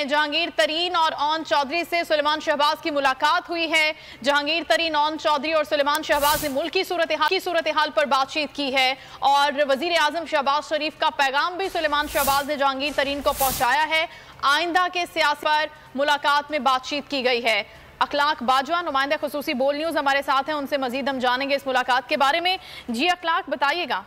हैं। जहांगीर तरीन और ओन चौधरी से सुलेमान शहबाज की मुलाकात हुई है। जहांगीर तरीन, ओन चौधरी और सुलेमान शहबाज ने मुल्क की सूरत हाल पर बातचीत की है और वजीर आजम शहबाज शरीफ का पैगाम भी सुलेमान शहबाज ने जहांगीर तरीन को पहुंचाया है। आइंदा के सियासत पर मुलाकात में बातचीत की गई है। अखलाक बाजवा, नुमाइंदा खुसूसी बोल न्यूज हमारे साथ हैं, उनसे मजीद हम जानेंगे इस मुलाकात के बारे में। जी अखलाक, बताइएगा।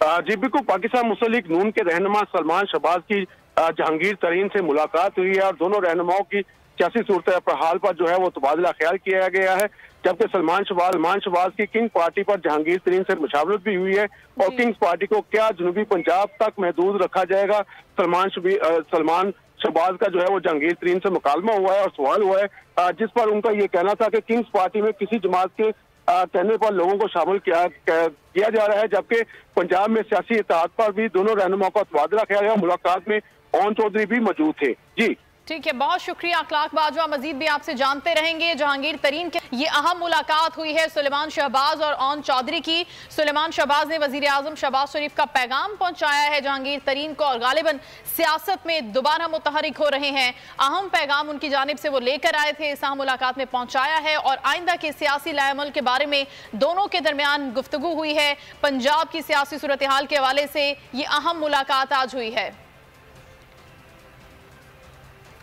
जी बिल्कुल, पाकिस्तान मुस्लिम लीग नून के रहनुमा सलमान शहबाज की जहांगीर तरीन से मुलाकात हुई है और दोनों रहनुमाओं की सियासी सूरत हाल पर जो है वो तबादला ख्याल किया गया है। जबकि सलमान शहबाज की किंग पार्टी पर जहांगीर तरीन से मुशावरत भी हुई है और किंग्स पार्टी को क्या जनूबी पंजाब तक महदूद रखा जाएगा, सलमान शहबाज का जो है वो जहांगीर तरीन से मुकालमा हुआ है और सवाल हुआ है, जिस पर उनका ये कहना था कि किंग्स पार्टी में किसी जमात के कहने पर लोगों को शामिल किया जा रहा है। जबकि पंजाब में सियासी इत्तेहाद पर भी दोनों रहनुमाओं का तबादला किया गया। मुलाकात में ओन चौधरी भी मौजूद थे। जी ठीक है, बहुत शुक्रिया अखलाक बाजवा। मजीद भी आपसे जानते रहेंगे। जहांगीर तरीन के ये अहम मुलाकात हुई है सुलेमान शहबाज और ओन चौधरी की। सुलेमान शहबाज ने वजीर आजम शहबाज शरीफ का पैगाम पहुंचाया है जहांगीर तरीन को और गालिबन सियासत में दोबारा मुतहरिक हो रहे हैं। अहम पैगाम उनकी जानिब से वो लेकर आए थे, इस अहम मुलाकात में पहुंचाया है और आइंदा के सियासी लाएमल के बारे में दोनों के दरमियान गुफ्तगू हुई है। पंजाब की सियासी सूरत हाल के हवाले से ये अहम मुलाकात आज हुई है।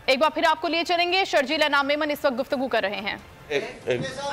एक बार फिर आपको लिए चलेंगे, शर्जील नाम मेमन इस वक्त गुफ्तगू कर रहे हैं।